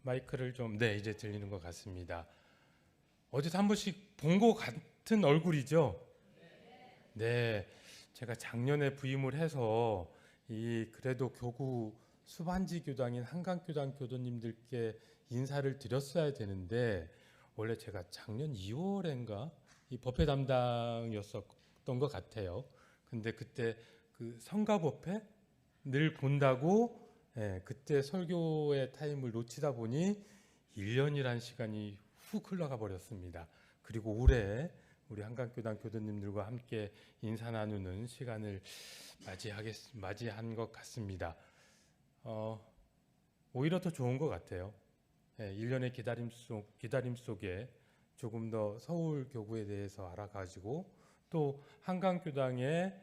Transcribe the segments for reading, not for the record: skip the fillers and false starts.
마이크를 좀, 네, 이제 들리는 것 같습니다. 어디서 한 번씩 본 것 같은 얼굴이죠? 네, 제가 작년에 부임을 해서 그래도 교구 수반지 교당인 한강교당 교도님들께 인사를 드렸어야 되는데 원래 제가 작년 2월인가 이 법회 담당이었었던 것 같아요. 근데 그때 그 성가법회 늘 본다고 그때 설교의 타임을 놓치다 보니 1년이란 시간이 훅 흘러가 버렸습니다. 그리고 올해 우리 한강교당 교도님들과 함께 인사 나누는 시간을 맞이한 것 같습니다. 오히려 더 좋은 것 같아요. 1년의 기다림 속에 조금 더 서울 교구에 대해서 알아가지고 또 한강교당의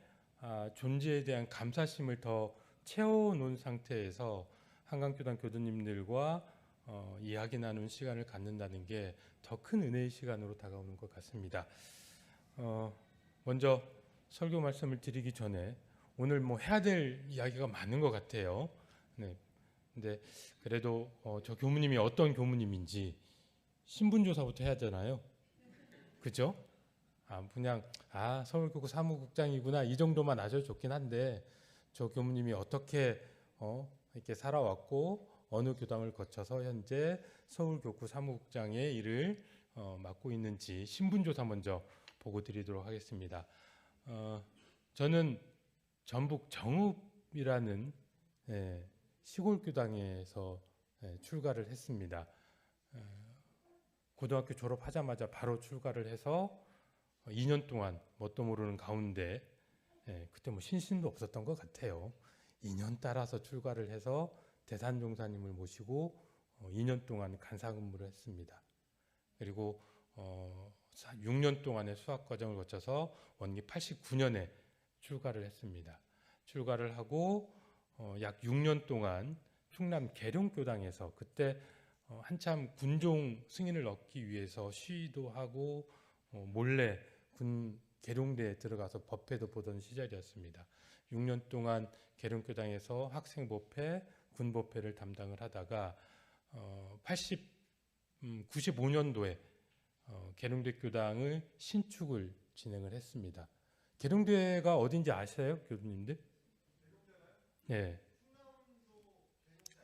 존재에 대한 감사심을 더 채워놓은 상태에서 한강교당 교도님들과 이야기 나눈 시간을 갖는다는 게 더 큰 은혜의 시간으로 다가오는 것 같습니다. 먼저 설교 말씀을 드리기 전에 오늘 뭐 해야 될 이야기가 많은 것 같아요. 네. 근데 그래도 저 교무님이 어떤 교무님인지 신분조사부터 해야 되잖아요. 그죠? 그냥 서울교구 사무국장이구나 이 정도만 아셔도 좋긴 한데 저 교무님이 어떻게 이렇게 살아왔고 어느 교당을 거쳐서 현재 서울교구 사무국장의 일을 맡고 있는지 신분조사 먼저 보고 드리도록 하겠습니다. 저는 전북 정읍이라는 시골 교당에서 출가를 했습니다. 고등학교 졸업하자마자 바로 출가를 해서 2년 동안 뭣도 모르는 가운데 그때 뭐 신신도 없었던 것 같아요. 2년 따라서 출가를 해서 대산종사님을 모시고 2년 동안 간사근무를 했습니다. 그리고 6년 동안의 수학과정을 거쳐서 원기 89년에 출가를 했습니다. 출가를 하고 약 6년 동안 충남 계룡교당에서 그때 한참 군종 승인을 얻기 위해서 시위도 하고 몰래 군 계룡대에 들어가서 법회도 보던 시절이었습니다. 6년 동안 계룡교당에서 학생법회, 군법회를 담당을 하다가 95년도에 계룡대 교당을 신축을 진행을 했습니다. 계룡대가 어딘지 아세요, 교수님들? 네.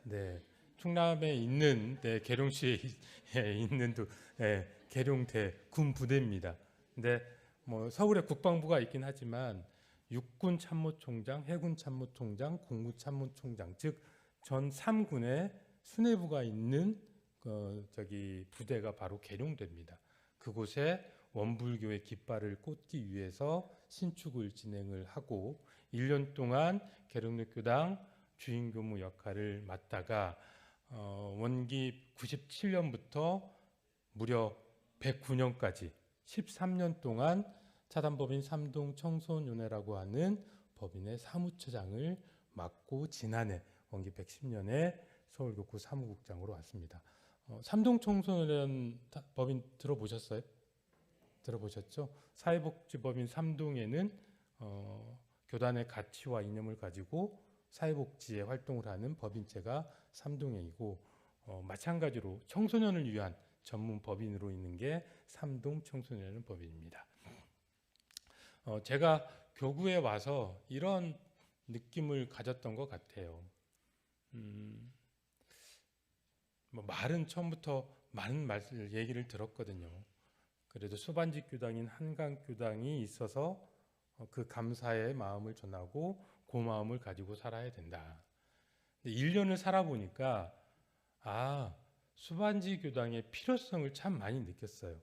네. 충남에 있는 계룡시에 있는 계룡대 군부대입니다. 근데 뭐 서울에 국방부가 있긴 하지만 육군 참모총장, 해군 참모총장, 공무 참모총장 즉 전 3군의 수뇌부가 있는 부대가 바로 계룡대입니다. 그곳에 원불교의 깃발을 꽂기 위해서 신축을 진행을 하고 1년 동안 계룡대 교당 주인교무 역할을 맡다가 원기 97년부터 무려 109년까지 13년 동안 차단법인 삼동 청소년회라고 하는 법인의 사무처장을 맡고 지난해 원기 110년에 서울교구 사무국장으로 왔습니다. 삼동 청소년 법인 들어보셨어요? 들어보셨죠? 사회복지법인 삼동에는 교단의 가치와 이념을 가지고 사회복지에 활동을 하는 법인체가 삼동회이고 마찬가지로 청소년을 위한 전문 법인으로 있는 게 삼동 청소년은 법인입니다. 제가 교구에 와서 이런 느낌을 가졌던 것 같아요. 말은 처음부터 많은 얘기를 들었거든요. 그래도 수반지 교당인 한강교당이 있어서 그 감사의 마음을 전하고 고마움을 가지고 살아야 된다. 1년을 살아보니까 수반지 교당의 필요성을 참 많이 느꼈어요.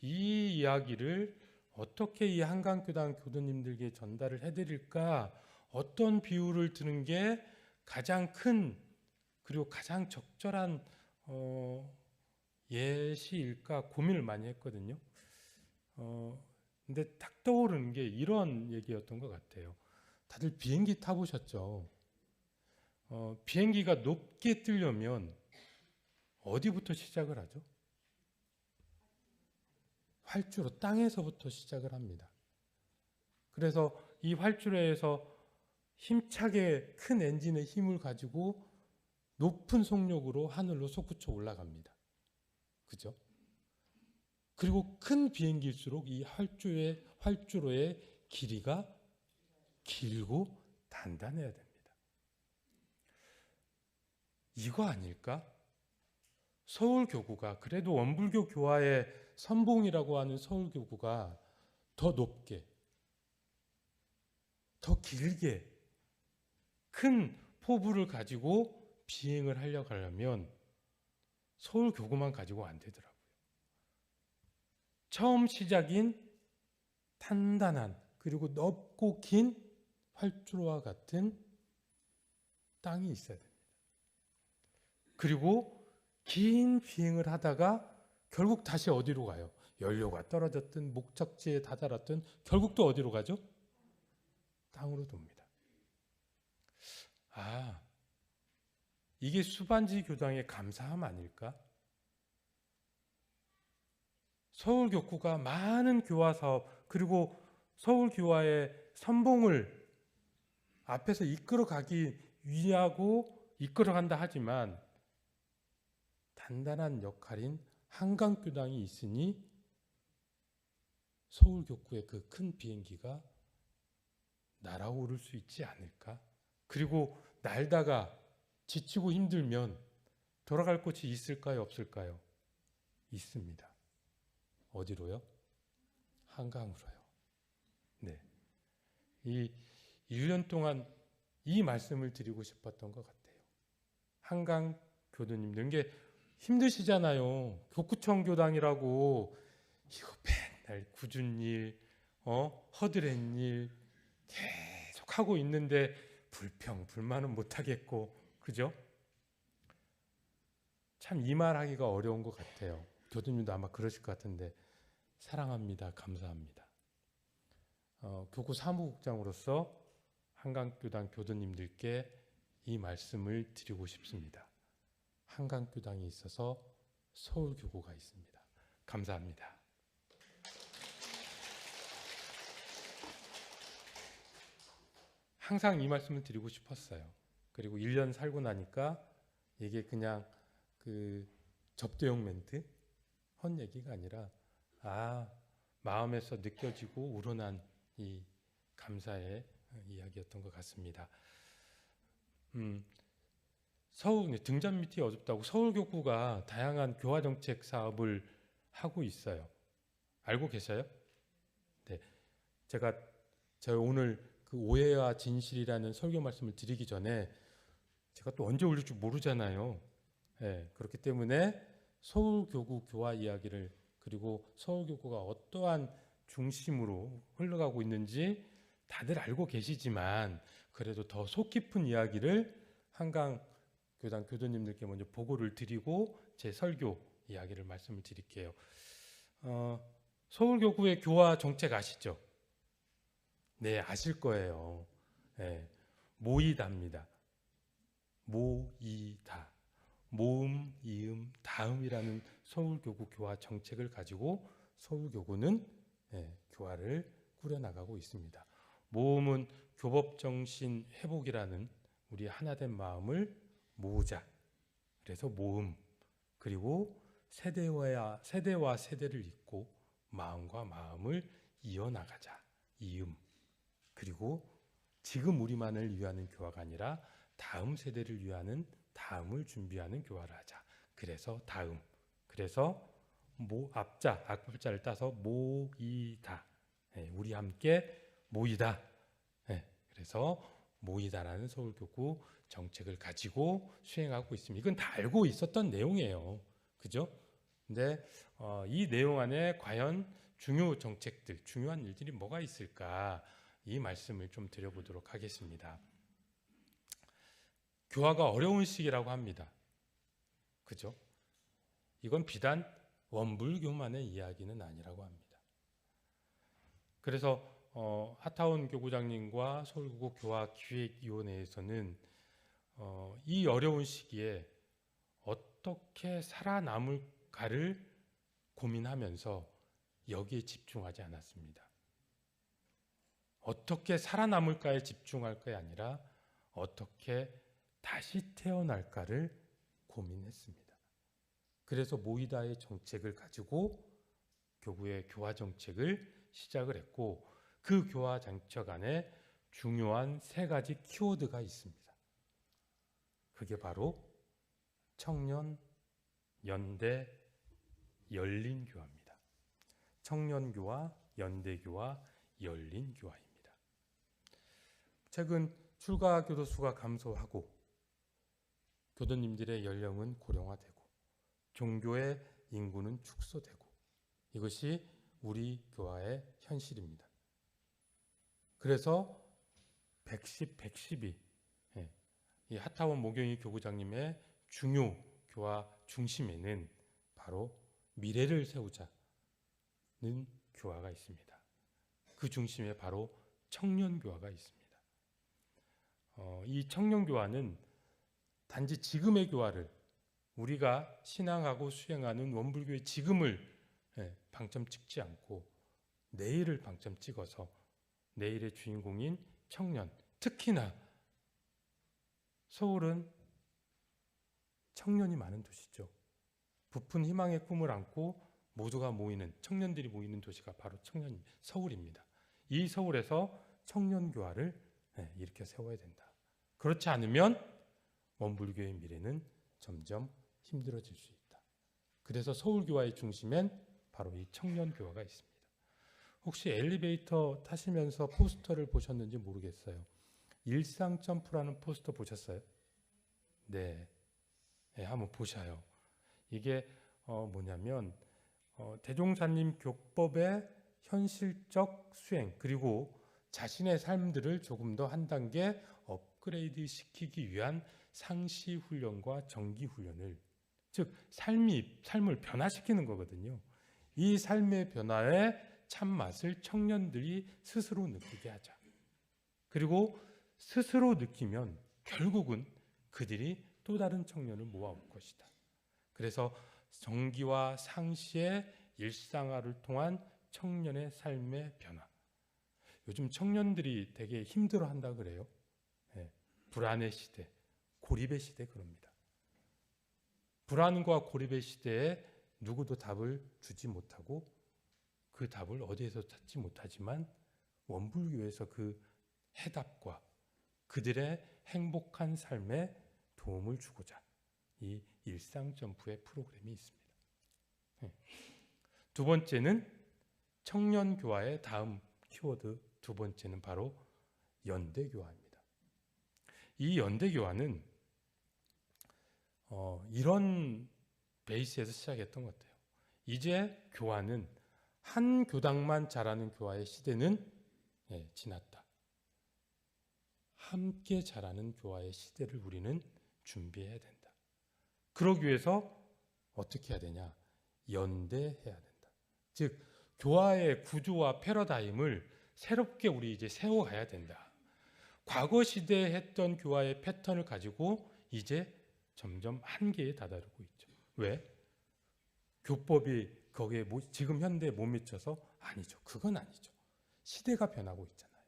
이 이야기를 어떻게 이 한강교당 교도님들께 전달을 해드릴까, 어떤 비유를 드는 게 가장 큰 그리고 가장 적절한 예시일까 고민을 많이 했거든요. 근데 딱 떠오르는 게 이런 얘기였던 것 같아요. 다들 비행기 타보셨죠? 비행기가 높게 뜨려면 어디부터 시작을 하죠? 활주로, 땅에서부터 시작을 합니다. 그래서 이 활주로에서 힘차게 큰 엔진의 힘을 가지고 높은 속력으로 하늘로 솟구쳐 올라갑니다. 그죠? 그리고 큰 비행기일수록 이 활주로의 길이가 길고 단단해야 됩니다. 이거 아닐까? 서울교구가, 그래도 원불교 교화의 선봉이라고 하는 서울교구가 더 높게, 더 길게 큰 포부를 가지고 비행을 하려고 하려면 서울교구만 가지고 안 되더라고요. 처음 시작인 단단한 그리고 넓고 긴 활주로와 같은 땅이 있어야 됩니다. 그리고 긴 비행을 하다가 결국 다시 어디로 가요? 연료가 떨어졌든 목적지에 다다랐든 결국 또 어디로 가죠? 땅으로 돕니다. 아, 이게 수반지 교당의 감사함 아닐까? 서울교구가 많은 교화 사업 그리고 서울교화의 선봉을 앞에서 이끌어가기 위하고 이끌어간다 하지만 단단한 역할인 한강교당이 있으니 서울교구의 그 큰 비행기가 날아오를 수 있지 않을까? 그리고 날다가 지치고 힘들면 돌아갈 곳이 있을까요? 없을까요? 있습니다. 어디로요? 한강으로요. 네. 이 1년 동안 이 말씀을 드리고 싶었던 것 같아요. 한강 교도님들, 이게 힘드시잖아요. 교구청 교당이라고 이거 맨날 굳은 일, 허드렛 일 계속 하고 있는데 불평불만은 못 하겠고, 그죠? 참 이 말하기가 어려운 것 같아요. 교도님도 아마 그러실 것 같은데 사랑합니다. 감사합니다. 교구 사무국장으로서 한강교당 교도님들께 이 말씀을 드리고 싶습니다. 한강교당이 있어서 서울교구가 있습니다. 감사합니다. 항상 이 말씀을 드리고 싶었어요. 그리고 1년 살고 나니까 이게 그냥 그 접대용 멘트? 헛 얘기가 아니라 마음에서 느껴지고 우러난 이 감사의 이야기였던 것 같습니다. 등잔 밑이 어둡다고 서울교구가 다양한 교화정책 사업을 하고 있어요. 알고 계셔요? 네, 제가 오늘 그 오해와 진실이라는 설교 말씀을 드리기 전에 제가 또 언제 올릴 줄 모르잖아요. 네, 그렇기 때문에 서울교구 교화 이야기를, 그리고 서울교구가 어떠한 중심으로 흘러가고 있는지 다들 알고 계시지만 그래도 더 속 깊은 이야기를 한강교당 교도님들께 먼저 보고를 드리고 제 설교 이야기를 말씀을 드릴게요. 서울교구의 교화 정책 아시죠? 네, 아실 거예요. 네, 모이다입니다. 모이다. 모음, 이음, 다음이라는 서울교구 교화 정책을 가지고 서울교구는 교화를 꾸려나가고 있습니다. 모음은 교법정신 회복이라는 우리 하나된 마음을 모으자. 그래서 모음. 그리고 세대와 세대를 잇고 마음과 마음을 이어나가자. 이음. 그리고 지금 우리만을 위하는 교화가 아니라 다음 세대를 위하는 다음을 준비하는 교화를 하자. 그래서 다음. 그래서 앞글자를 따서 모이다. 우리 함께 모이다. 그래서 모이다라는 서울교구 정책을 가지고 수행하고 있습니다. 이건 다 알고 있었던 내용이에요. 그죠? 근데 이 내용 안에 과연 중요 정책들, 중요한 일들이 뭐가 있을까? 이 말씀을 좀 드려보도록 하겠습니다. 교화가 어려운 시기라고 합니다. 그죠? 이건 비단 원불교만의 이야기는 아니라고 합니다. 그래서 하타원 교구장님과 서울교구 교화기획위원회에서는 이 어려운 시기에 어떻게 살아남을까를 고민하면서 여기에 집중하지 않았습니다. 어떻게 살아남을까에 집중할 게 아니라 어떻게 다시 태어날까를 고민했습니다. 그래서 모이다의 정책을 가지고 교구의 교화 정책을 시작을 했고, 그 교화 정책 안에 중요한 3가지 키워드가 있습니다. 그게 바로 청년, 연대, 열린교화입니다. 청년교화, 연대교화, 열린교화입니다. 최근 출가 교도수가 감소하고 교도님들의 연령은 고령화되고 종교의 인구는 축소되고, 이것이 우리 교화의 현실입니다. 그래서 110이 이 하타원 모경희 교구장님의 중요 교화 중심에는 바로 미래를 세우자는 교화가 있습니다. 그 중심에 바로 청년교화가 있습니다. 이 청년교화는 단지 지금의 교화를, 우리가 신앙하고 수행하는 원불교의 지금을 방점 찍지 않고 내일을 방점 찍어서 내일의 주인공인 청년, 특히나 서울은 청년이 많은 도시죠. 부푼 희망의 꿈을 안고 모두가 모이는, 청년들이 모이는 도시가 바로 서울입니다. 이 서울에서 청년교화를 이렇게 세워야 된다. 그렇지 않으면 원불교의 미래는 점점 힘들어질 수 있다. 그래서 서울교화의 중심엔 바로 이 청년교화가 있습니다. 혹시 엘리베이터 타시면서 포스터를 보셨는지 모르겠어요. 일상점프라는 포스터 보셨어요? 네, 한번 보셔요. 이게 뭐냐면 대종사님 교법의 현실적 수행, 그리고 자신의 삶들을 조금 더 한 단계 업그레이드 시키기 위한 상시 훈련과 정기 훈련을, 즉 삶을 변화시키는 거거든요. 이 삶의 변화의 참맛을 청년들이 스스로 느끼게 하자. 그리고 스스로 느끼면 결국은 그들이 또 다른 청년을 모아올 것이다. 그래서 정기와 상시의 일상화를 통한 청년의 삶의 변화. 요즘 청년들이 되게 힘들어한다 그래요. 불안의 시대, 고립의 시대 그럽니다. 불안과 고립의 시대에 누구도 답을 주지 못하고 그 답을 어디에서 찾지 못하지만 원불교에서 그 해답과 그들의 행복한 삶에 도움을 주고자 이 일상점프의 프로그램이 있습니다. 두 번째는 청년교화의 다음 키워드, 두 번째는 바로 연대교화입니다. 이 연대교화는 이런 베이스에서 시작했던 것 같아요. 이제 교화는 한 교당만 자라는 교화의 시대는 지났다. 함께 자라는 교화의 시대를 우리는 준비해야 된다. 그러기 위해서 어떻게 해야 되냐? 연대해야 된다. 즉 교화의 구조와 패러다임을 새롭게 우리 이제 세워가야 된다. 과거 시대에 했던 교화의 패턴을 가지고 이제 점점 한계에 다다르고 있죠. 왜? 교법이 거기에 지금 현대에 못 미쳐서? 아니죠. 그건 아니죠. 시대가 변하고 있잖아요.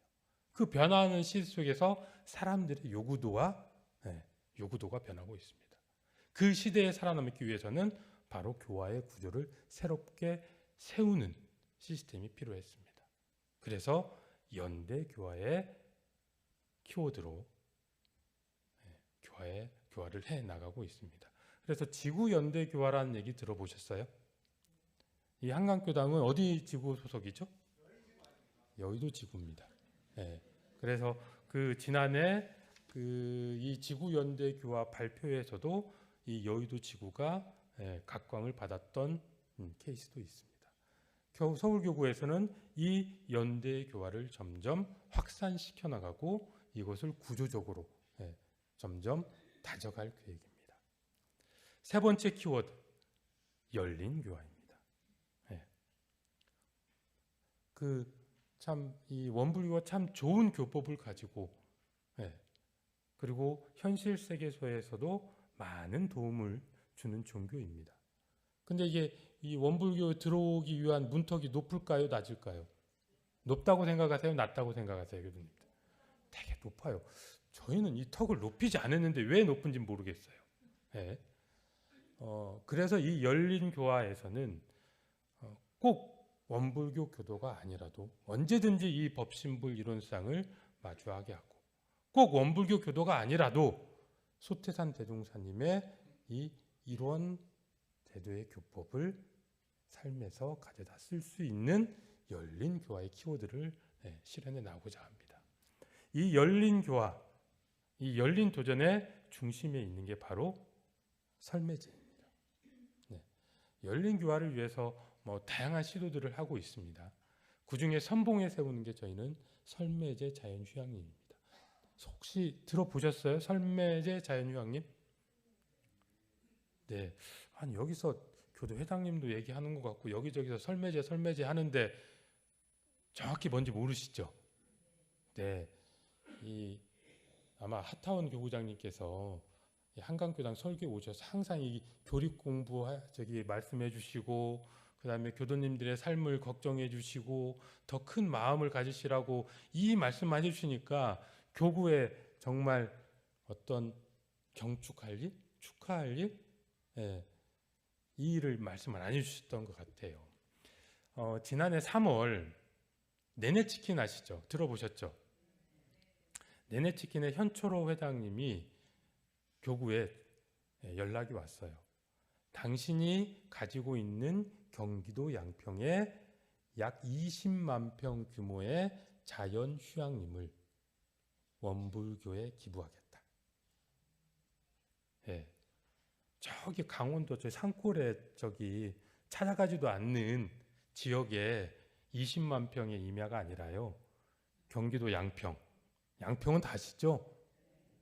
그 변화하는 시대 속에서 사람들의 요구도가 변하고 있습니다. 그 시대에 살아남기 위해서는 바로 교화의 구조를 새롭게 세우는 시스템이 필요했습니다. 그래서 연대 교화의 키워드로 교화를 해 나가고 있습니다. 그래서 지구 연대 교화라는 얘기 들어보셨어요? 이 한강교당은 어디 지구 소속이죠? 여의도 지구입니다. 그래서 그 지난해 이 지구 연대 교화 발표에서도 이 여의도 지구가 각광을 받았던 케이스도 있습니다. 서울교구에서는 이 연대 교화를 점점 확산시켜 나가고 이것을 구조적으로 점점 다져갈 계획입니다. 세 번째 키워드, 열린 교화입니다. 이 원불교가 참 좋은 교법을 가지고 그리고 현실 세계소에서도 많은 도움을 주는 종교입니다. 근데 이게 이 원불교에 들어오기 위한 문턱이 높을까요, 낮을까요? 높다고 생각하세요? 낮다고 생각하세요, 교수님? 되게 높아요. 저희는 이 턱을 높이지 않았는데 왜 높은지 모르겠어요. 예. 그래서 이 열린 교화에서는 꼭 원불교 교도가 아니라도 언제든지 이 법신불 이론상을 마주하게 하고, 꼭 원불교 교도가 아니라도 소태산 대종사님의 이 일원 대도의 교법을 삶에서 가져다 쓸 수 있는 열린 교화의 키워드를 실현해 나오고자 합니다. 이 열린 교화, 이 열린 도전의 중심에 있는 게 바로 설매제입니다. 열린 교화를 위해서 다양한 시도들을 하고 있습니다. 그 중에 선봉에 세우는 게 저희는 설매제 자연휴양림입니다. 혹시 들어보셨어요? 설매제 자연휴양림? 네, 아니 여기서 교도 회장님도 얘기하는 것 같고 여기저기서 설매제 하는데 정확히 뭔지 모르시죠? 네, 아마 하타원 교구장님께서 한강교당 설교에 오셔서 항상 이 교립 공부 말씀해 주시고, 그 다음에 교도님들의 삶을 걱정해 주시고 더 큰 마음을 가지시라고 이 말씀만 해주시니까 교구에 정말 어떤 경축할 일, 축하할 일, 이 일을 말씀을 안 해주셨던 것 같아요. 지난해 3월 내내치킨 아시죠? 들어보셨죠? 내내치킨의 현초로 회장님이 교구에 연락이 왔어요. 당신이 가지고 있는 경기도 양평에 약 20만 평 규모의 자연 휴양림을 원불교에 기부하겠다. 저기 강원도 저 산골에 찾아가지도 않는 지역에 20만 평의 임야가 아니라요. 경기도 양평은 다 아시죠?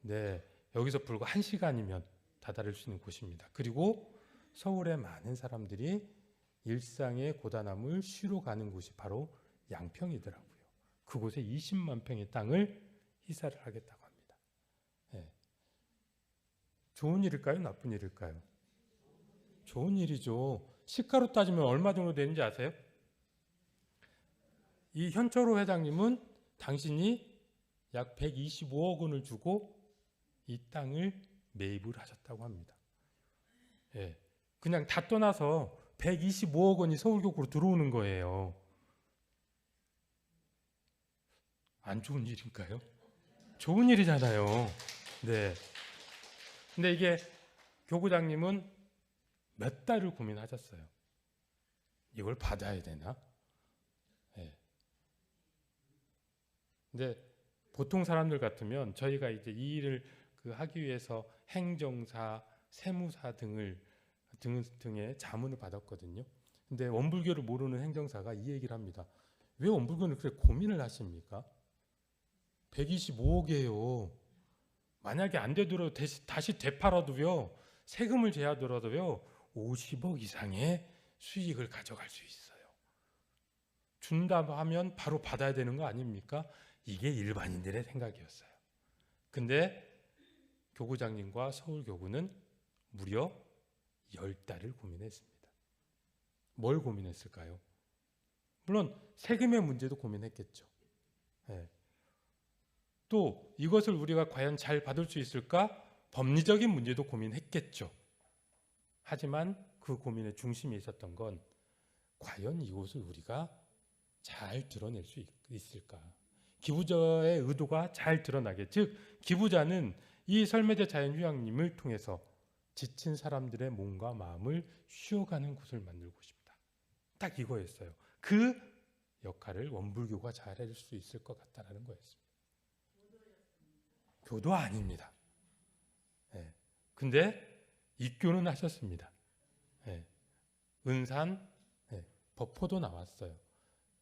네, 여기서 불과 1시간이면 다다를 수 있는 곳입니다. 그리고 서울의 많은 사람들이 일상의 고단함을 쉬러 가는 곳이 바로 양평이더라고요. 그곳에 20만 평의 땅을 희사를 하겠다고 합니다. 좋은 일일까요? 나쁜 일일까요? 좋은 일이죠. 시가로 따지면 얼마 정도 되는지 아세요? 이 현철호 회장님은 당신이 약 125억 원을 주고 이 땅을 매입을 하셨다고 합니다. 그냥 다 떠나서 125억 원이 서울교구로 들어오는 거예요. 안 좋은 일인가요? 좋은 일이잖아요. 네. 근데 이게 교구장님은 몇 달을 고민하셨어요. 이걸 받아야 되나? 근데 보통 사람들 같으면 저희가 이제 이 일을 하기 위해서 행정사, 세무사 등의 자문을 받았거든요. 근데 원불교를 모르는 행정사가 이 얘기를 합니다. 왜 원불교는 그렇게 고민을 하십니까? 125억이에요. 만약에 안 되더라도 다시 되팔아도요, 세금을 제하더라도요 50억 이상의 수익을 가져갈 수 있어요. 준다고 하면 바로 받아야 되는 거 아닙니까? 이게 일반인들의 생각이었어요. 근데 교구장님과 서울교구는 무려 10달을 고민했습니다. 뭘 고민했을까요? 물론 세금의 문제도 고민했겠죠. 또 이것을 우리가 과연 잘 받을 수 있을까? 법리적인 문제도 고민했겠죠. 하지만 그 고민의 중심에 있었던 건 과연 이것을 우리가 잘 드러낼 수 있을까? 기부자의 의도가 잘 드러나게, 즉 기부자는 이 설매제 자연휴양림을 통해서 지친 사람들의 몸과 마음을 쉬어가는 곳을 만들고 싶다. 딱 이거였어요. 그 역할을 원불교가 잘해줄 수 있을 것 같다라는 거였습니다. 교도 아닙니다. 근데 입교는 하셨습니다. 은산, 법포도 나왔어요.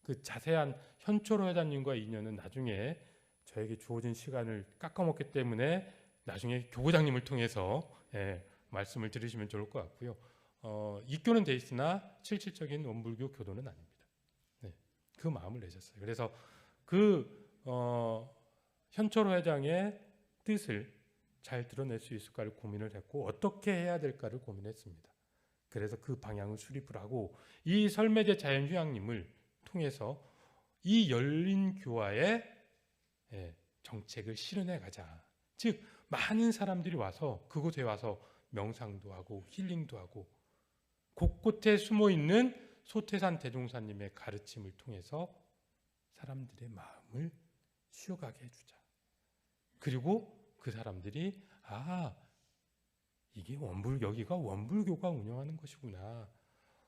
그 자세한 현초로 회장님과의 인연은 나중에 저에게 주어진 시간을 깎아먹기 때문에 나중에 교구장님을 통해서 말씀을 들으시면 좋을 것 같고요. 입교는 돼 있으나 실질적인 원불교 교도는 아닙니다. 그 마음을 내셨어요. 그래서 현초로 회장의 뜻을 잘 드러낼 수 있을까를 고민을 했고 어떻게 해야 될까를 고민했습니다. 그래서 그 방향을 수립을 하고 이 설매제 자연휴양림을 통해서 이 열린 교화의 정책을 실현해 가자. 즉 많은 사람들이 와서 그곳에 와서 명상도 하고 힐링도 하고 곳곳에 숨어 있는 소태산 대종사님의 가르침을 통해서 사람들의 마음을 쉬어가게 해주자. 그리고 그 사람들이 이게 여기가 원불교가 운영하는 것이구나.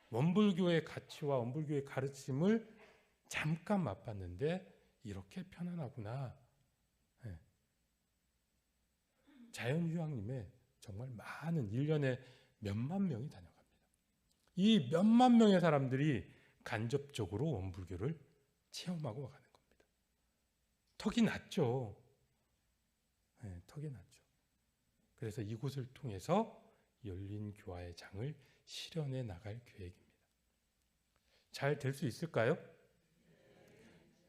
원불교의 가치와 원불교의 가르침을 잠깐 맛봤는데 이렇게 편안하구나. 네. 자연휴양림에 정말 많은 1년에 몇만 명이 다녀갑니다. 이 몇만 명의 사람들이 간접적으로 원불교를 체험하고 가는 겁니다. 턱이 낮죠. 네, 턱이 낮죠. 그래서 이곳을 통해서 열린 교화의 장을 실현해 나갈 계획입니다. 잘 될 수 있을까요?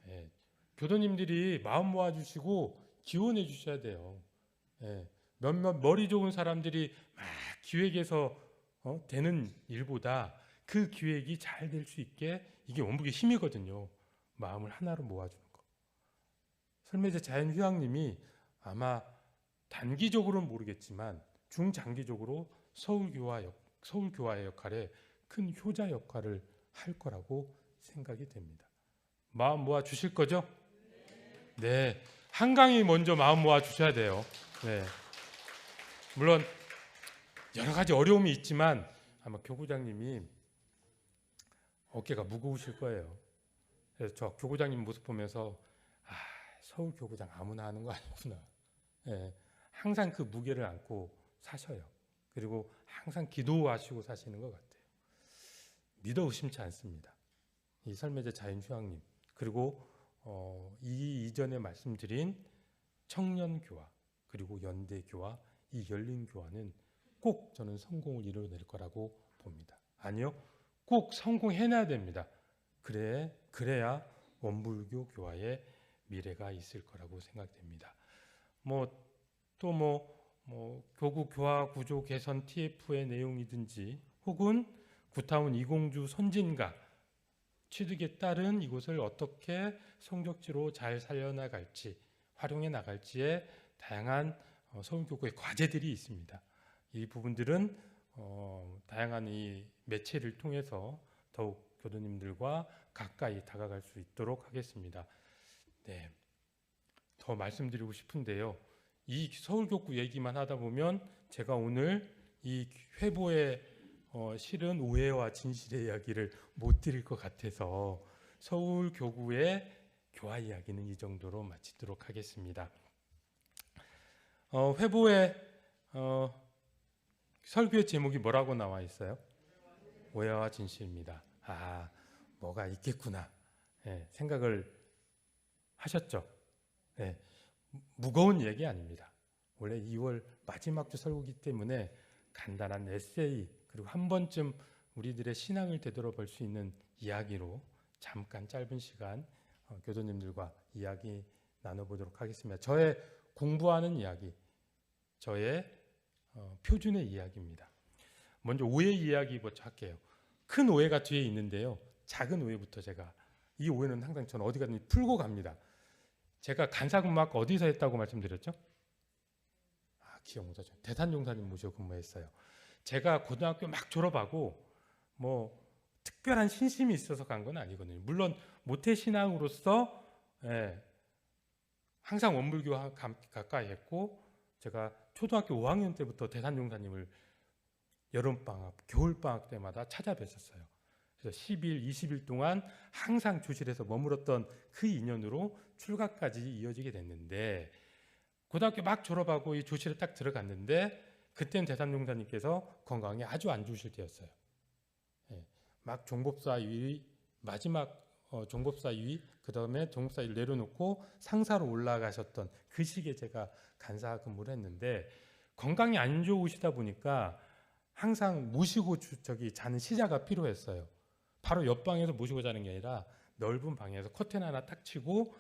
네, 교도님들이 마음 모아주시고 기원해 주셔야 돼요. 네, 몇몇 머리 좋은 사람들이 막 기획해서 되는 일보다 그 기획이 잘 될 수 있게 이게 원불교의 힘이거든요. 마음을 하나로 모아주는 거. 설매제 자연휴양림이 아마 단기적으로는 모르겠지만 중장기적으로 서울교화의 역할에 큰 효자 역할을 할 거라고 생각이 됩니다. 마음 모아 주실 거죠? 네, 한강이 먼저 마음 모아 주셔야 돼요. 네. 물론 여러 가지 어려움이 있지만 아마 교구장님이 어깨가 무거우실 거예요. 그래서 저 교구장님 모습 보면서 서울 교구장 아무나 하는 거 아니구나. 네, 항상 그 무게를 안고 사셔요. 그리고 항상 기도하시고 사시는 것 같아요. 믿어 의심치 않습니다. 이 설매제 자연휴양림 그리고 이 이전에 말씀드린 청년교화 그리고 연대교화 이 열린교화는 꼭 저는 성공을 이루어낼 거라고 봅니다. 아니요, 꼭 성공해내야 됩니다. 그래야 원불교 교화의 미래가 있을 거라고 생각됩니다. 교구 교화 구조 개선 TF의 내용이든지 혹은 구타운 이공주 선진가 취득에 따른 이곳을 어떻게 성적지로 잘 살려나갈지 활용해 나갈지에 다양한 서울교구의 과제들이 있습니다. 이 부분들은 다양한 이 매체를 통해서 더욱 교도님들과 가까이 다가갈 수 있도록 하겠습니다. 네, 더 말씀드리고 싶은데요. 이 서울교구 얘기만 하다 보면 제가 오늘 이 회보에 실은 오해와 진실의 이야기를 못 드릴 것 같아서 서울교구의 교화 이야기는 이 정도로 마치도록 하겠습니다. 회보에 설교의 제목이 뭐라고 나와 있어요? 오해와 진실입니다. 뭐가 있겠구나. 네, 생각을 하셨죠? 네, 무거운 얘기 아닙니다. 원래 2월 마지막 주 설교이기 때문에 간단한 에세이 그리고 한 번쯤 우리들의 신앙을 되돌아볼 수 있는 이야기로 잠깐 짧은 시간 교도님들과 이야기 나눠보도록 하겠습니다. 저의 공부하는 이야기, 저의 표준의 이야기입니다. 먼저 오해 이야기부터 할게요. 큰 오해가 뒤에 있는데요. 작은 오해부터 이 오해는 항상 저는 어디 가든지 풀고 갑니다. 제가 간사근무학과 어디서 했다고 말씀드렸죠? 기억 못하죠. 대산종사님 모시고 근무했어요. 제가 고등학교 막 졸업하고 특별한 신심이 있어서 간 건 아니거든요. 물론 모태신앙으로서 항상 원불교 가까이 했고 제가 초등학교 5학년 때부터 대산종사님을 여름방학, 겨울방학 때마다 찾아뵀었어요. 그래서 10일, 20일 동안 항상 조실에서 머물었던 그 인연으로 출가까지 이어지게 됐는데 고등학교 막 졸업하고 이 조실에 딱 들어갔는데 그때는 대산종사님께서 건강이 아주 안 좋으실 때였어요. 막 종법사위 마지막 종법사위 그 다음에 종법사위를 내려놓고 상사로 올라가셨던 그 시기에 제가 간사 근무를 했는데 건강이 안 좋으시다 보니까 항상 모시고 자는 시자가 필요했어요. 바로 옆방에서 모시고 자는 게 아니라 넓은 방에서 커튼 하나 딱 치고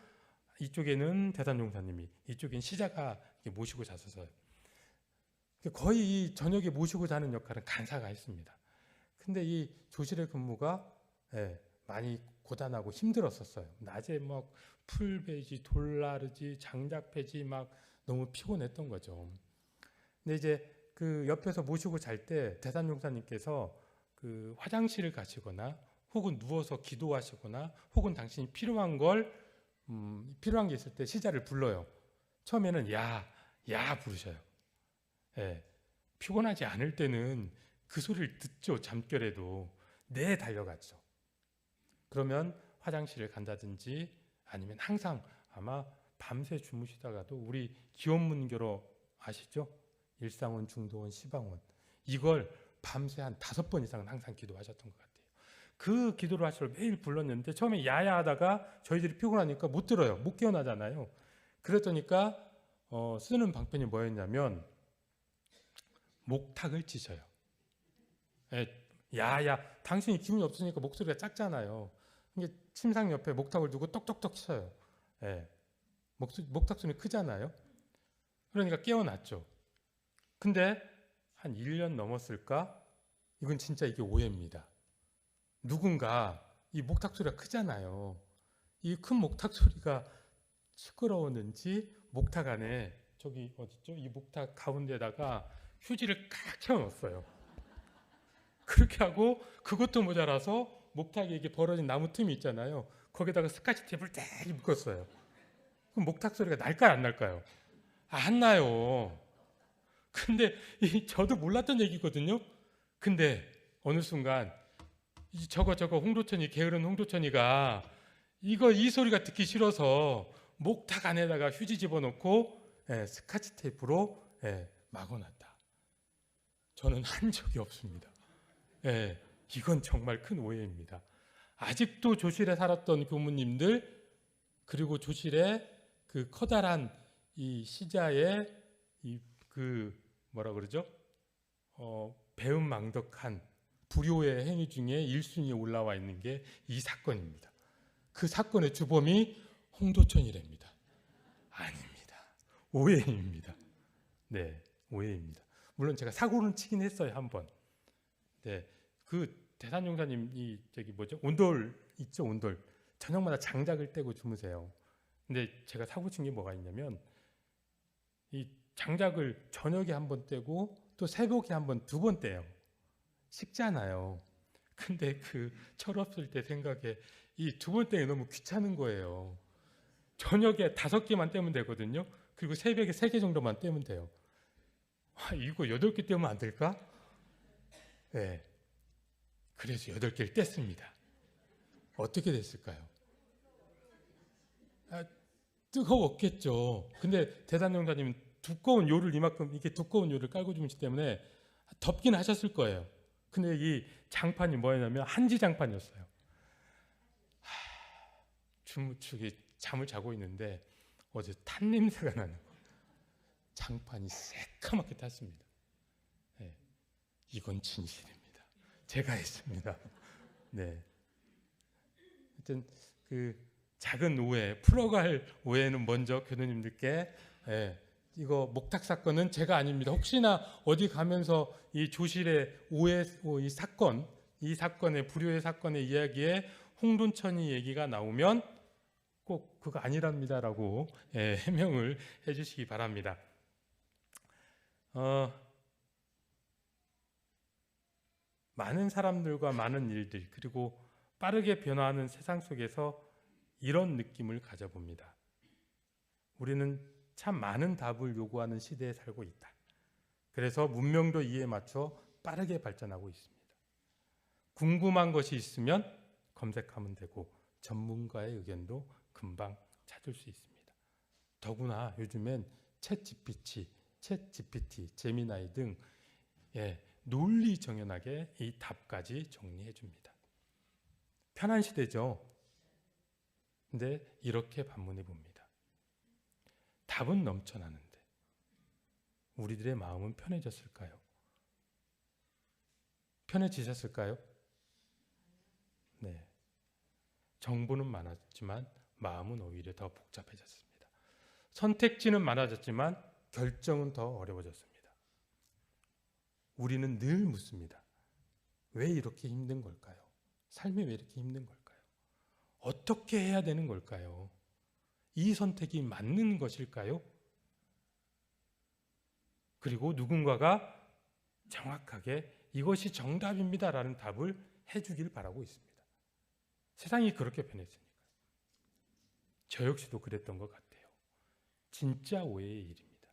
이쪽에는 대산종사님이 이쪽엔 시자가 모시고 잤었어요. 거의 저녁에 모시고 자는 역할은 간사가 했습니다. 근데 이 조실의 근무가 많이 고단하고 힘들었었어요. 낮에 풀베지, 돌나르지, 장작배지 막 너무 피곤했던 거죠. 근데 이제 그 옆에서 모시고 잘 때 대산용사님께서 그 화장실을 가시거나 혹은 누워서 기도하시거나 혹은 당신이 필요한 게 있을 때 시자를 불러요. 처음에는 야 부르셔요. 예, 피곤하지 않을 때는 그 소리를 듣죠. 잠결에도. 네, 달려갔죠. 그러면 화장실을 간다든지 아니면 항상 아마 밤새 주무시다가도 우리 기원문교로 아시죠? 일상원, 중도원, 시방원, 이걸 밤새 한 5번 이상은 항상 기도하셨던 것 같아요. 그 기도를 하시러 매일 불렀는데 처음에 야야 하다가 저희들이 피곤하니까 못 들어요. 못 깨어나잖아요. 그랬더니까 쓰는 방편이 뭐였냐면 목탁을 치셔요. 야야, 당신이 기분이 없으니까 목소리가 작잖아요. 이게 침상 옆에 목탁을 두고 똑똑똑 쳐요. 목탁 소리 크잖아요. 그러니까 깨어났죠. 근데 한 1년 넘었을까? 이건 진짜 이게 오해입니다. 누군가 이 목탁 소리가 크잖아요. 이 큰 목탁 소리가 시끄러웠는지 목탁 안에 저기 어딨죠? 이 목탁 가운데다가 휴지를 꽉 채워넣었어요. 그렇게 하고 그것도 모자라서 목탁에 이게 벌어진 나무 틈이 있잖아요. 거기다가 스카치 테이프를 딱 묶었어요. 그럼 목탁 소리가 날까요, 안 날까요? 안 나요. 근데 저도 몰랐던 얘기거든요. 근데 어느 순간 저거 홍도천이, 게으른 홍도천이가 이 소리가 듣기 싫어서 목탁 안에다가 휴지 집어넣고 스카치 테이프로 막아놨다. 저는 한 적이 없습니다. 이건 정말 큰 오해입니다. 아직도 조실에 살았던 교무님들, 그리고 조실에 그 커다란 이 시자의 뭐라 그러죠? 배은망덕한 불효의 행위 중에 1순위에 올라와 있는 게 이 사건입니다. 그 사건의 주범이 홍도천이랍니다. 아닙니다. 오해입니다. 네, 오해입니다. 물론 제가 사고는 치긴 했어요, 한번. 네, 그 대산용사님 온돌 있죠, 온돌. 저녁마다 장작을 떼고 주무세요. 근데 제가 사고 친 게 뭐가 있냐면 이 장작을 저녁에 한번 떼고 또 새벽에 한번 2번 떼요. 식잖아요. 근데 그 철없을 때 생각에 이 2번 떼기 너무 귀찮은 거예요. 저녁에 5개만 떼면 되거든요. 그리고 새벽에 3개 정도만 떼면 돼요. 이거 8개 떼면 안 될까? 네. 그래서 8개를 뗐습니다. 어떻게 됐을까요? 뜨거웠겠죠. 근데 대산용사님은 두꺼운 요를 이만큼 이렇게 두꺼운 요를 깔고 주무시기 때문에 덥긴 하셨을 거예요. 근데 이 장판이 뭐였냐면 한지 장판이었어요. 주무축이 잠을 자고 있는데 어제 탄 냄새가 나는 거예요. 장판이 새까맣게 탔습니다. 네, 이건 진실입니다. 제가 했습니다. 네. 하여튼 그 작은 오해, 풀어갈 오해는 먼저 교도님들께 이거 목탁 사건은 제가 아닙니다. 혹시나 어디 가면서 이 조실의 오해, 이 사건의 불효의 사건의 이야기에 홍돈천이 얘기가 나오면 꼭 그거 아니랍니다라고 해명을 해주시기 바랍니다. 많은 사람들과 많은 일들, 그리고 빠르게 변화하는 세상 속에서 이런 느낌을 가져봅니다. 우리는 참 많은 답을 요구하는 시대에 살고 있다. 그래서 문명도 이에 맞춰 빠르게 발전하고 있습니다. 궁금한 것이 있으면 검색하면 되고 전문가의 의견도 금방 찾을 수 있습니다. 더구나 요즘엔 챗GPT, 제미나이 등 논리 정연하게 이 답까지 정리해 줍니다. 편한 시대죠. 근데 이렇게 반문해 봅니다. 답은 넘쳐나는데 우리들의 마음은 편해졌을까요? 편해지셨을까요? 네. 정보는 많았지만 마음은 오히려 더 복잡해졌습니다. 선택지는 많아졌지만 결정은 더 어려워졌습니다. 우리는 늘 묻습니다. 왜 이렇게 힘든 걸까요? 삶이 왜 이렇게 힘든 걸까요? 어떻게 해야 되는 걸까요? 이 선택이 맞는 것일까요? 그리고 누군가가 정확하게 이것이 정답입니다라는 답을 해주길 바라고 있습니다. 세상이 그렇게 변했으니까. 저 역시도 그랬던 것 같아요. 진짜 오해의 일입니다.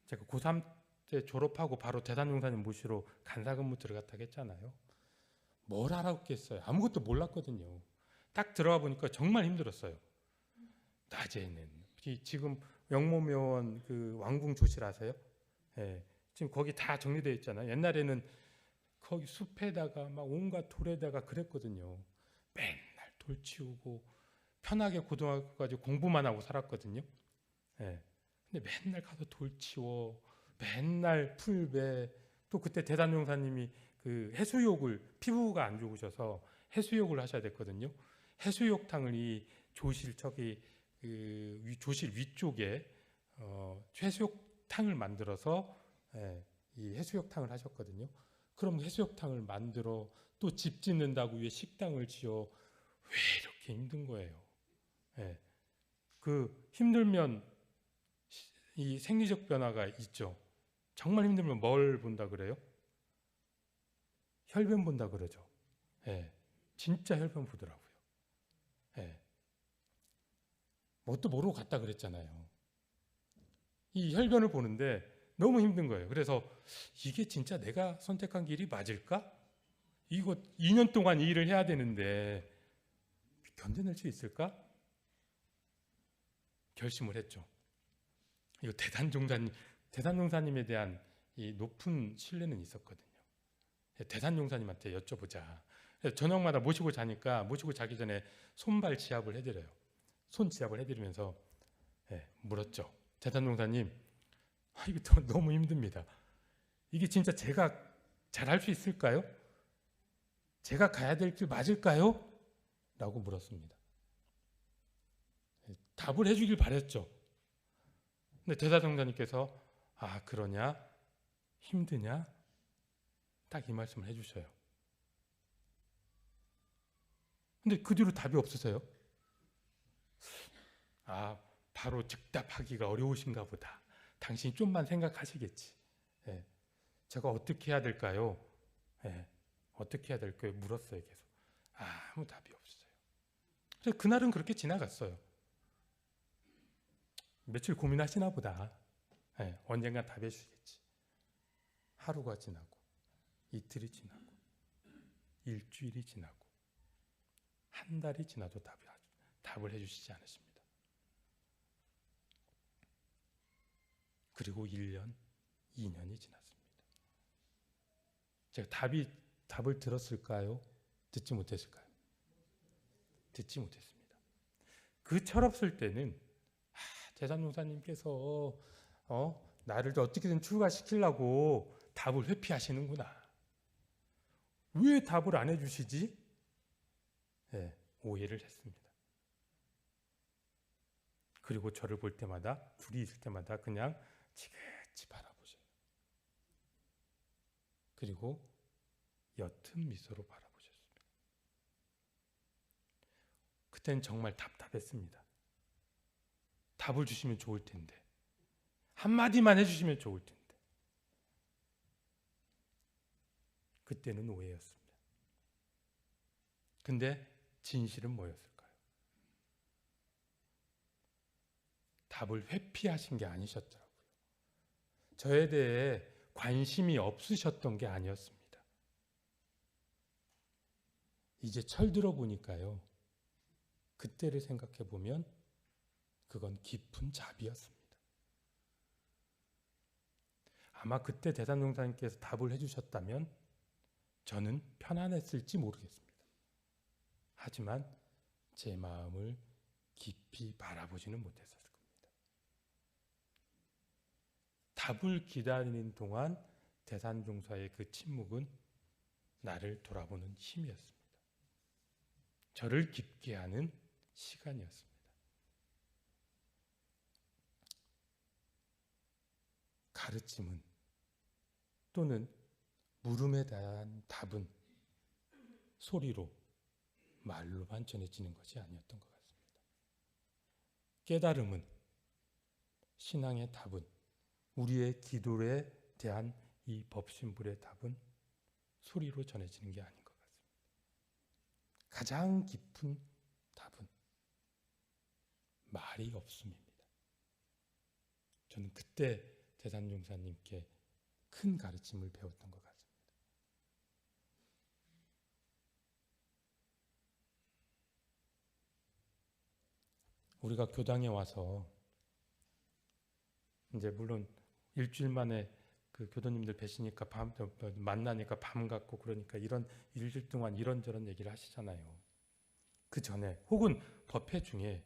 제가 고3 때 졸업하고 바로 대산종사님 모시러 간사근무 들어갔다고 했잖아요. 뭘 알았겠어요. 아무것도 몰랐거든요. 딱 들어가 보니까 정말 힘들었어요. 낮에는 지금 영모묘원 그 왕궁 조실 아세요? 예, 지금 거기 다 정리되어 있잖아요. 옛날에는 거기 숲에다가 막 온갖 돌에다가 그랬거든요. 맨날 돌 치우고 편하게 고등학교까지 공부만 하고 살았거든요. 예, 근데 맨날 가서 돌 치워, 맨날 풀베. 또 그때 대단용사님이 그 해수욕을, 피부가 안 좋으셔서 해수욕을 하셔야 됐거든요. 해수욕탕을 이 조실 저기 그 조실 위쪽에 해수욕탕을 만들어서 이 해수욕탕을 하셨거든요. 그럼 해수욕탕을 만들어 또 집 짓는다고 위에 식당을 지어 왜 이렇게 힘든 거예요? 그 힘들면 이 생리적 변화가 있죠. 정말 힘들면 뭘 본다 그래요? 혈변 본다 그러죠. 진짜 혈변 보더라고요. 뭣도 모르고 갔다 그랬잖아요. 이 혈변을 보는데 너무 힘든 거예요. 그래서 이게 진짜 내가 선택한 길이 맞을까? 이거 2년 동안 이 일을 해야 되는데 견뎌낼 수 있을까? 결심을 했죠. 이거 대산종사님에 대한 이 높은 신뢰는 있었거든요. 대산종사님한테 여쭤보자. 저녁마다 모시고 자니까 모시고 자기 전에 손발 지압을 해드려요. 손 지압을 해드리면서 물었죠. 대산종사님, 이거 너무 힘듭니다. 이게 진짜 제가 잘할 수 있을까요? 제가 가야 될 길 맞을까요? 라고 물었습니다. 답을 해주길 바랬죠. 근데 대사정사님께서 아 그러냐? 힘드냐? 딱 이 말씀을 해주셔요. 근데 그 뒤로 답이 없으세요. 아 바로 즉답하기가 어려우신가 보다. 당신이 좀만 생각하시겠지. 제가 어떻게 해야 될까요? 어떻게 해야 될까요? 물었어요. 계속. 아무 답이 없어요. 그래서 그날은 그렇게 지나갔어요. 며칠 고민하시나 보다. 언젠가 답해 주시겠지. 하루가 지나고 이틀이 지나고 일주일이 지나고 한 달이 지나도 답을 해주시지 않으십니다. 그리고 1년, 2년이 지났습니다. 제가 답을 들었을까요? 듣지 못했을까요? 듣지 못했습니다. 그 철없을 때는 대산용사님께서 나를 어떻게든 출가시키려고 답을 회피하시는구나. 왜 답을 안 해주시지? 오해를 했습니다. 그리고 저를 볼 때마다 둘이 있을 때마다 그냥 지긋지 바라보셔요. 그리고 옅은 미소로 바라보셨습니다. 그땐 정말 답답했습니다. 답을 주시면 좋을 텐데 한마디만 해주시면 좋을 텐데 그때는 오해였습니다. 근데 진실은 뭐였을까요? 답을 회피하신 게 아니셨더라고요. 저에 대해 관심이 없으셨던 게 아니었습니다. 이제 철들어 보니까요. 그때를 생각해 보면 그건 깊은 자비였습니다. 아마 그때 대산종사님께서 답을 해주셨다면 저는 편안했을지 모르겠습니다. 하지만 제 마음을 깊이 바라보지는 못했을 겁니다. 답을 기다리는 동안 대산종사의 그 침묵은 나를 돌아보는 힘이었습니다. 저를 깊게 하는 시간이었습니다. 가르침은 또는 물음에 대한 답은 소리로 말로만 전해지는 것이 아니었던 것 같습니다. 깨달음은 신앙의 답은 우리의 기도에 대한 이 법신불의 답은 소리로 전해지는 게 아닌 것 같습니다. 가장 깊은 답은 말이 없음입니다. 저는 그때 대산종사님께 큰 가르침을 배웠던 것 같습니다. 우리가 교당에 와서 이제 물론 일주일 만에 그 교도님들 뵈시니까 만나니까 밤 같고 그러니까 이런 일주일 동안 이런저런 얘기를 하시잖아요. 그 전에 혹은 법회 중에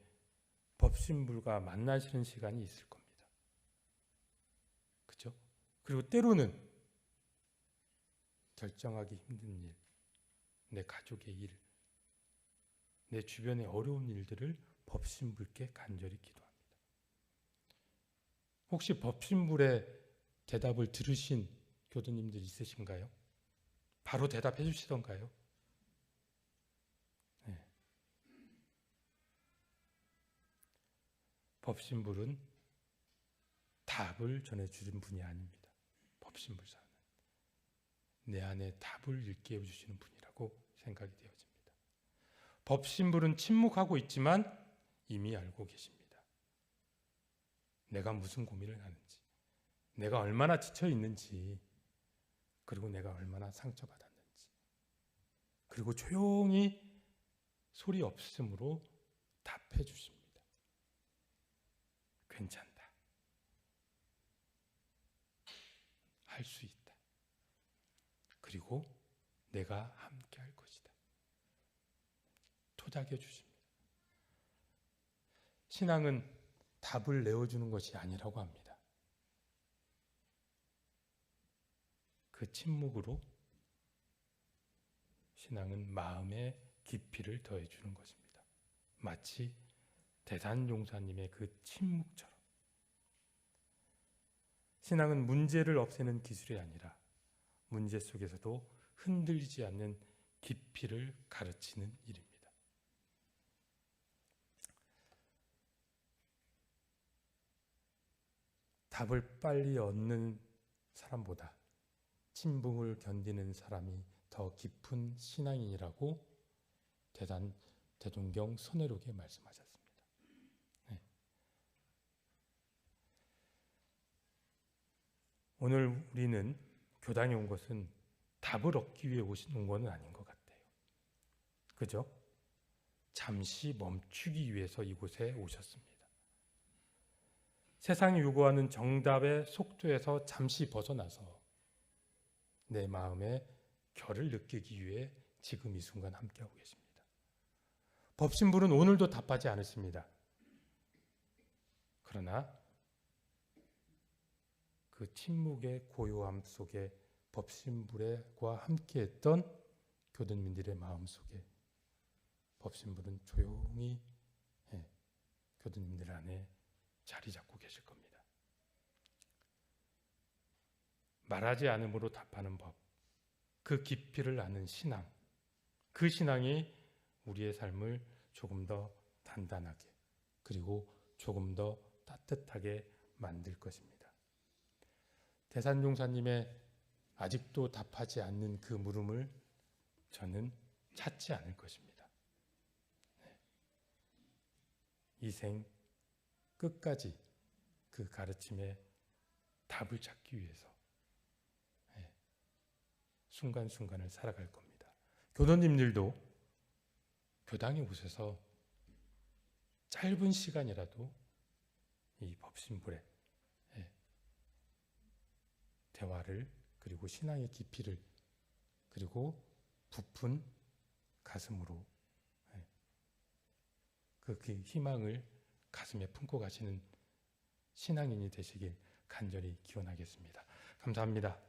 법신불과 만나시는 시간이 있을 겁니다. 그렇죠? 그리고 때로는 결정하기 힘든 일, 내 가족의 일, 내 주변의 어려운 일들을 법신불께 간절히 기도합니다. 혹시 법신불의 대답을 들으신 교도님들 있으신가요? 바로 대답해 주시던가요? 네. 법신불은 답을 전해주는 분이 아닙니다. 법신불사는 내 안에 답을 일깨워 주시는 분이라고 생각이 되어집니다. 법신불은 침묵하고 있지만 이미 알고 계십니다. 내가 무슨 고민을 하는지, 내가 얼마나 지쳐 있는지, 그리고 내가 얼마나 상처받았는지, 그리고 조용히 소리 없음으로 답해 주십니다. 괜찮다. 할 수 있다. 그리고 내가 함께 할 것이다. 토닥여 주십니다. 신앙은 답을 내어주는 것이 아니라고 합니다. 그 침묵으로 신앙은 마음의 깊이를 더해주는 것입니다. 마치 대산종사님의 그 침묵처럼. 신앙은 문제를 없애는 기술이 아니라 문제 속에서도 흔들리지 않는 깊이를 가르치는 일입니다. 답을 빨리 얻는 사람보다 침묵을 견디는 사람이 더 깊은 신앙인이라고 대동경 선해록에 말씀하셨습니다. 네. 오늘 우리는 교당에 온 것은 답을 얻기 위해 온 것은 아닌 것 같아요. 그죠? 잠시 멈추기 위해서 이곳에 오셨습니다. 세상이 요구하는 정답의 속도에서 잠시 벗어나서 내 마음의 결을 느끼기 위해 지금 이 순간 함께하고 계십니다. 법신불은 오늘도 답하지 않으십니다. 그러나 그 침묵의 고요함 속에 법신불과 함께했던 교도님들의 마음 속에 법신불은 조용히 교도님들 안에 자리 잡고 계실 겁니다. 말하지 않음으로 답하는 법, 그 깊이를 아는 신앙, 그 신앙이 우리의 삶을 조금 더 단단하게 그리고 조금 더 따뜻하게 만들 것입니다. 대산종사님의 아직도 답하지 않는 그 물음을 저는 찾지 않을 것입니다. 이 생 끝까지 그 가르침에 답을 찾기 위해서 순간순간을 살아갈 겁니다. 교도님들도 교당에 오셔서 짧은 시간이라도 이 법신불의 대화를 그리고 신앙의 깊이를 그리고 부푼 가슴으로 그 희망을 가슴에 품고 가시는 신앙인이 되시길 간절히 기원하겠습니다. 감사합니다.